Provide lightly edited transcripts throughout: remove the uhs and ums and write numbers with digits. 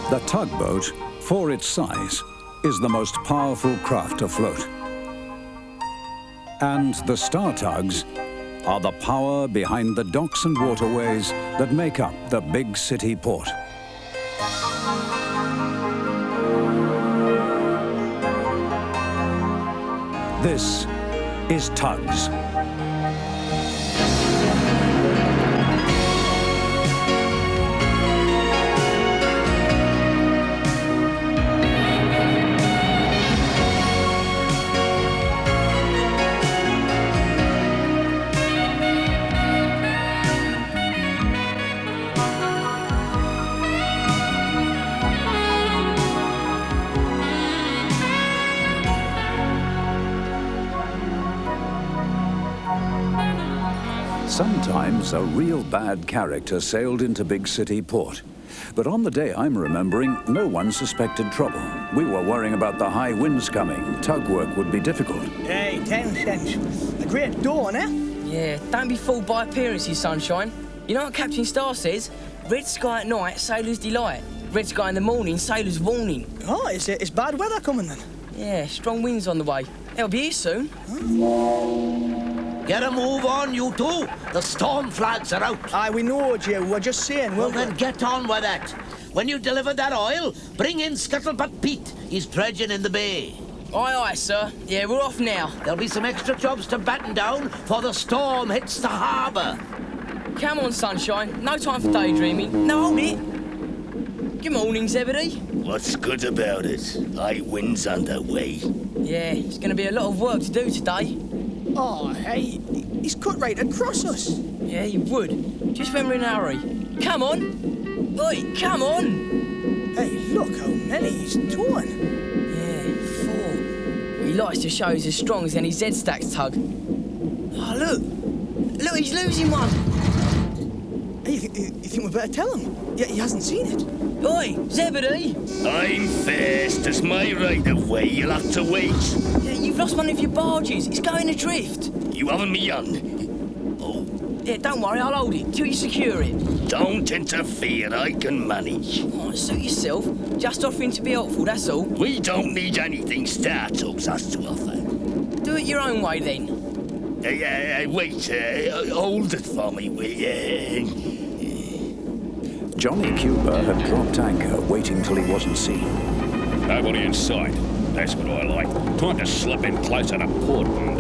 The tugboat, for its size, is the most powerful craft afloat. And the star tugs are the power behind the docks and waterways that make up the big city port. This is TUGS. Sometimes a real bad character sailed into Big City Port. But on the day I'm remembering, no one suspected trouble. We were worrying about the high winds coming. Tug work would be difficult. Hey, 10 cents. A great dawn, eh? Yeah, don't be fooled by appearances, sunshine. You know what Captain Star says? Red sky at night, sailor's delight. Red sky in the morning, sailor's warning. Oh, it's bad weather coming then? Yeah, strong winds on the way. They'll be here soon. Get a move on, you two. The storm flags are out. Aye, we know, Joe. We're just saying, Well, then get on with it. When you deliver that oil, bring in Scuttlebutt Pete. He's dredging in the bay. Aye, aye, sir. Yeah, we're off now. There'll be some extra jobs to batten down before the storm hits the harbour. Come on, sunshine. No time for daydreaming. No, hold it. Good morning, Zebedee. What's good about it? High winds underway. Yeah, it's going to be a lot of work to do today. Oh, hey, he's cut right across us. Yeah, you would. Just when we're in a hurry. Come on. Oi, come on. Hey, look how many he's towing. Yeah, 4. He likes to show he's as strong as any Z-Stacks tug. Oh, look. Look, he's losing one. Hey, you think we better tell him? Yeah, he hasn't seen it. Oi, Zebedee. I'm first. It's my right of way. You'll have to wait. Yeah, you've lost one of your barges. It's going adrift. You having me on? Oh. Yeah, don't worry, I'll hold it till you secure it. Don't interfere. I can manage. Oh, suit yourself. Just offering to be helpful, that's all. We don't need anything Star Tugs has to offer. Do it your own way, then. Wait. Hold it for me, will you? Johnny Cuba had dropped anchor, waiting till he wasn't seen. Nobody in sight. That's what I like. Time to slip in closer to port and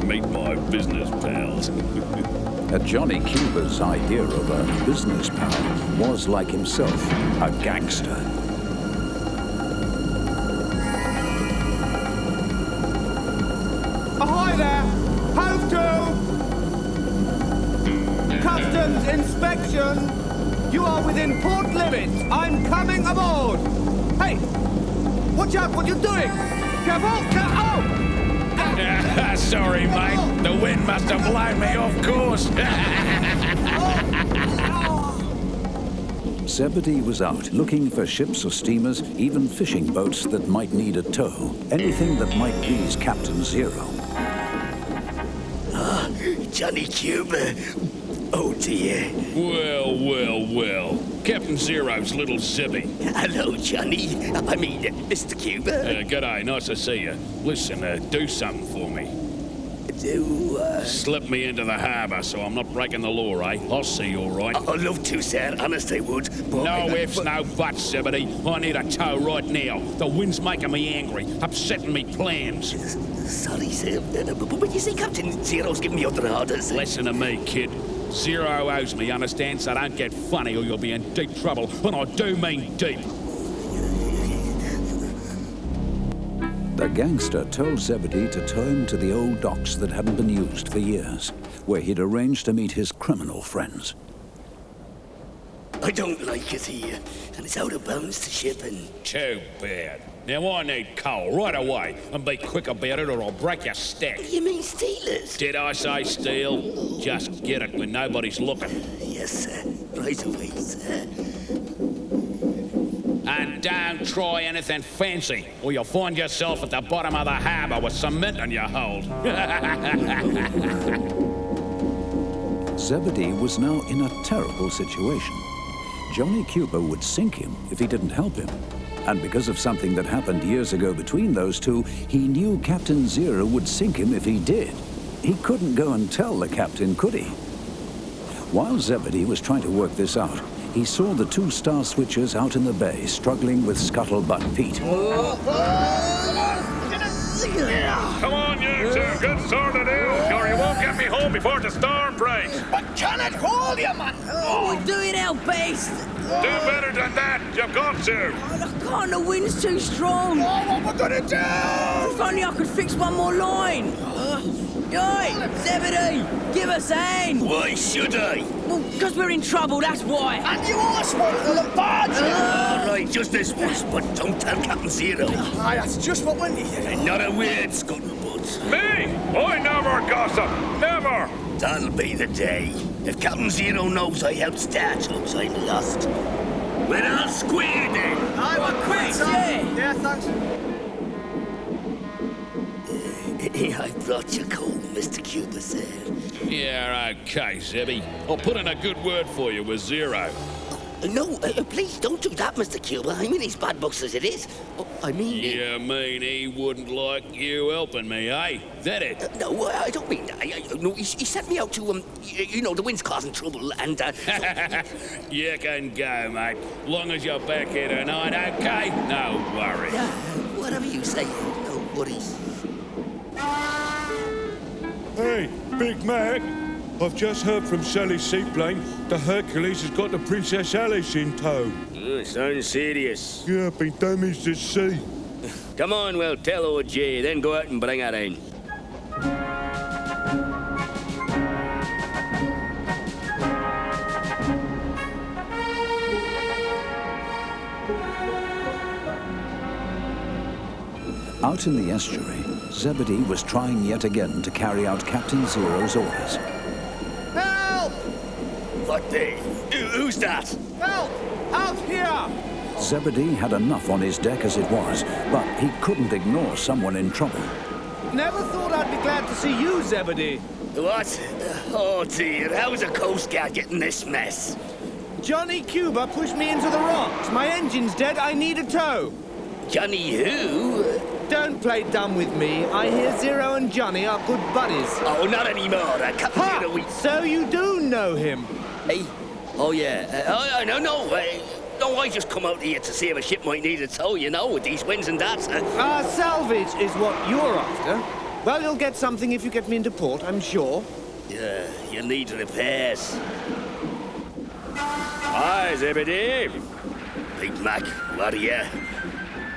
meet my business pals. Johnny Cuba's idea of a business pal was, like himself, a gangster. Ahoy there! Hove to! Customs inspection! You are within port limits. I'm coming aboard. Hey, watch out! What you're doing? Careful! Oh! Sorry, mate. The wind must have blown me off course. Zebedee was out looking for ships or steamers, even fishing boats that might need a tow. Anything that might please Captain Zero. Johnny Cuba. Oh, dear. Well. Captain Zero's little Zibby. Hello, Johnny. I mean, Mr. Cuba. G'day, nice to see you. Listen, do something for me. Slip me into the harbour so I'm not breaking the law, eh? I'll see you all right. I'd love to, sir. Honest, I would. But No ifs, no buts, Zebedee. I need a tow right now. The wind's making me angry, upsetting me plans. Sorry, sir. But you see, Captain Zero's giving me other orders. Listen to me, kid. Zero owes me, understand? So don't get funny or you'll be in deep trouble. And I do mean deep. The gangster told Zebedee to tow him to the old docks that hadn't been used for years, where he'd arranged to meet his criminal friends. I don't like it here, and it's out of bounds to shipping. Too bad. Now I need coal right away, and be quick about it or I'll break your stack. You mean stealers? Did I say steal? Just get it when nobody's looking. Yes, sir. Right away, sir. And don't try anything fancy, or you'll find yourself at the bottom of the harbour with cement in your hold. Zebedee was now in a terrible situation. Johnny Cuba would sink him if he didn't help him. And because of something that happened years ago between those two, he knew Captain Zero would sink him if he did. He couldn't go and tell the captain, could he? While Zebedee was trying to work this out, he saw the two star switchers out in the bay struggling with Scuttlebutt Pete. Come on, you two. Good sort of deal. Or you won't get me home before the storm breaks. But can it hold you, man? We're doing our best. Do better than that. You've got to. I can't, the wind's too strong. Oh, what we're gonna do? If only I could fix one more line. Oi, Zebedee, give us a hand. Why should I? Well, because we're in trouble, that's why. And you asked for it, little barge. All right, just this once, but don't tell Captain Zero. Aye, that's just what we needed. And not a word, Scuttlebutt. Me? I never gossip. Never. That'll be the day. If Captain Zero knows I helped start TUGS, I'm lost. We're all square then. Aye, we're quits, Yeah. Yeah, thanks. I brought you cold, Mr. Cuba said. Yeah, okay, Zebby. I'll put in a good word for you with Zero. No, please don't do that, Mr. Cuba. I mean, he's bad books as it is. Oh, I mean... You mean he wouldn't like you helping me, eh? That it? No, I don't mean that. No, he sent me out to, you know, the wind's causing trouble, and, You can go, mate. Long as you're back here tonight, okay? No worries. Yeah, whatever you say, no worries. Hey, Big Mac. I've just heard from Sally's seaplane. The Hercules has got the Princess Alice in tow. Sounds serious. Yeah, been damaged at sea. Come on, we'll tell old Jay, then go out and bring her in. Out in the estuary, Zebedee was trying yet again to carry out Captain Zero's orders. Help! What the? Who's that? Help! Out here! Zebedee had enough on his deck as it was, but he couldn't ignore someone in trouble. Never thought I'd be glad to see you, Zebedee. What? Oh, dear. How's a Coast Guard getting this mess? Johnny Cuba pushed me into the rocks. My engine's dead. I need a tow. Johnny who? Don't play dumb with me. I hear Zero and Johnny are good buddies. Oh, not anymore. Captain Ha! Zero, we... So you do know him? Hey? Oh, yeah. No. I just come out here to see if a ship might need a tow, you know, with these winds and that. Salvage is what you're after. Well, you'll get something if you get me into port, I'm sure. Yeah, you need repairs. Hi, Zebedee. Big Mac, what are you?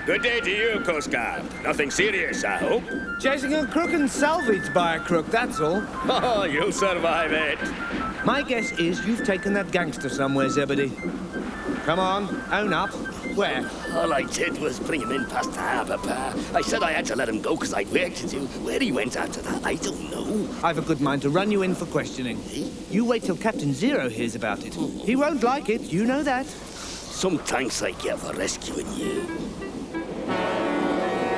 Good day to you, Coast Guard. Nothing serious, I hope. Chasing a crook and salvaged by a crook, that's all. Oh, you'll survive it. My guess is you've taken that gangster somewhere, Zebedee. Come on, own up. Where? All I did was bring him in past the harbour bar. I said I had to let him go because I'd work to do. Where he went after that, I don't know. I've a good mind to run you in for questioning. You wait till Captain Zero hears about it. He won't like it, you know that. Some thanks I get for rescuing you.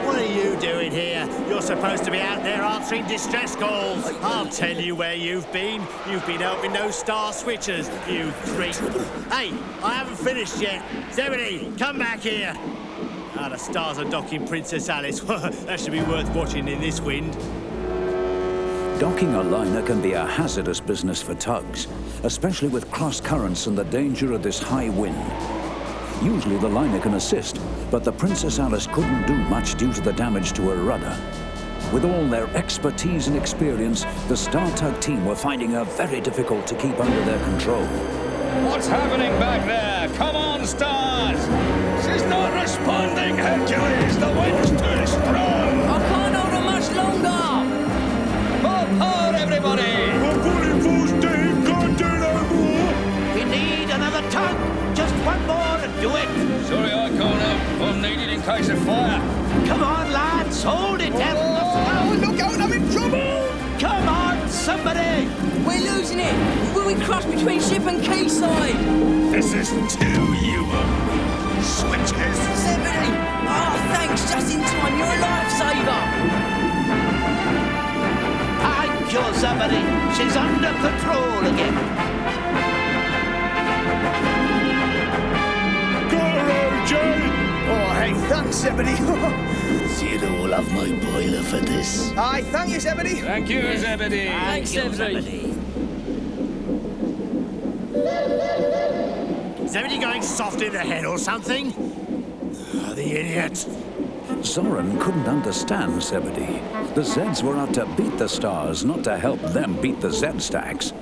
What are you doing here? You're supposed to be out there answering distress calls. I'll tell you where you've been. You've been helping those star switchers, you creep. Hey, I haven't finished yet. Zebedee, come back here. Ah, the stars are docking Princess Alice. That should be worth watching in this wind. Docking a liner can be a hazardous business for tugs, especially with cross currents and the danger of this high wind. Usually the liner can assist, but the Princess Alice couldn't do much due to the damage to her rudder. With all their expertise and experience, the Star Tug team were finding her very difficult to keep under their control. What's happening back there? Come on, Stars! She's not responding, Hercules! The wind's too strong! I can't hold her much longer! More power, everybody! I'm pulling full steam, can't do no more. We need another tug. Just one more and do it. Sorry I can't help. I'm needed in case of fire. Come on, lads. Hold it down. Oh, look out, I'm in trouble! Come on, somebody. We're losing it! Will we cross between ship and quayside? This is too you switches. Zebedee! Oh, thanks, just in time. You're a lifesaver! Thank you, Zebedee. She's under control again. Thanks, Zebedee. Zero will have my boiler for this. Aye, thank you, Zebedee. Thank you, Zebedee. Thanks, Zebedee. Zebedee going soft in the head or something? Oh, the idiot. Zoran couldn't understand Zebedee. The Zeds were out to beat the Stars, not to help them beat the Z-Stacks.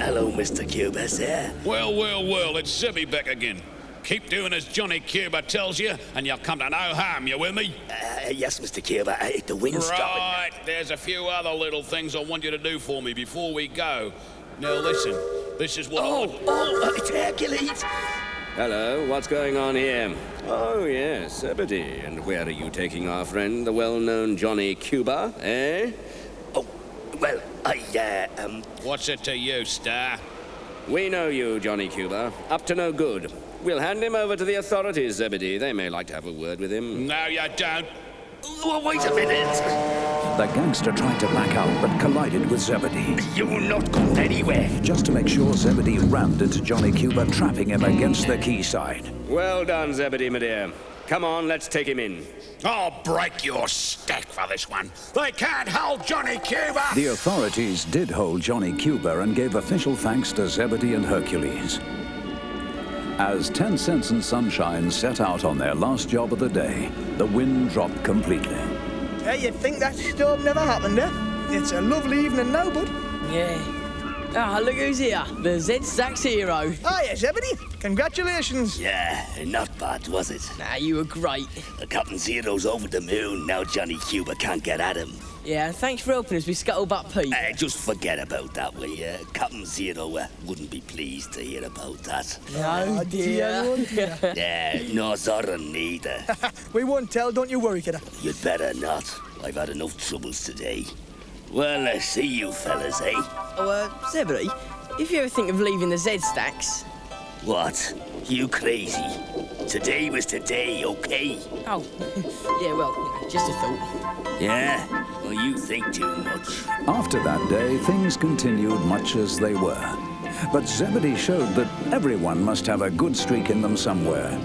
Hello, Mr. Cuba, sir. Well, it's Zebby back again. Keep doing as Johnny Cuba tells you, and you'll come to no harm, you with me? Yes, Mr. Cuba. The wind's dropping. Right, there's a few other little things I want you to do for me before we go. Now listen, this is what It's Hercules. Hello, what's going on here? Oh, yes, Zebedee. And where are you taking our friend, the well-known Johnny Cuba, eh? Oh, well, What's it to you, Star? We know you, Johnny Cuba. Up to no good. We'll hand him over to the authorities, Zebedee. They may like to have a word with him. No, you don't. Oh, wait a minute. The gangster tried to back out, but collided with Zebedee. You're not going anywhere. Just to make sure, Zebedee rammed into Johnny Cuba, trapping him against the quayside. Well done, Zebedee, my dear. Come on, let's take him in. I'll break your stack for this one. They can't hold Johnny Cuba! The authorities did hold Johnny Cuba and gave official thanks to Zebedee and Hercules. As 10 Cents and Sunshine set out on their last job of the day, the wind dropped completely. Hey, you'd think that storm never happened, eh? It's a lovely evening now, bud. Yeah. Ah, look who's here. The Z-Stacks hero. Hiya, Zebedee. Congratulations. Yeah, not bad, was it? Nah, you were great. Captain Zero's over the moon. Now Johnny Cuba can't get at him. Yeah, thanks for helping us with Scuttlebutt Pete. Just forget about that, will you? Captain Zero wouldn't be pleased to hear about that. Oh, dear. Yeah, no Zoran neither. We won't tell, don't you worry, kidder. You'd better not. I've had enough troubles today. Well, see you fellas, eh? Oh, Zebedee, if you ever think of leaving the Z-Stacks... What? You crazy? Today was today, okay? Oh, yeah, well, just a thought. Yeah? Well, you think too much. After that day, things continued much as they were. But Zebedee showed that everyone must have a good streak in them somewhere.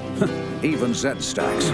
Even Z-Stacks.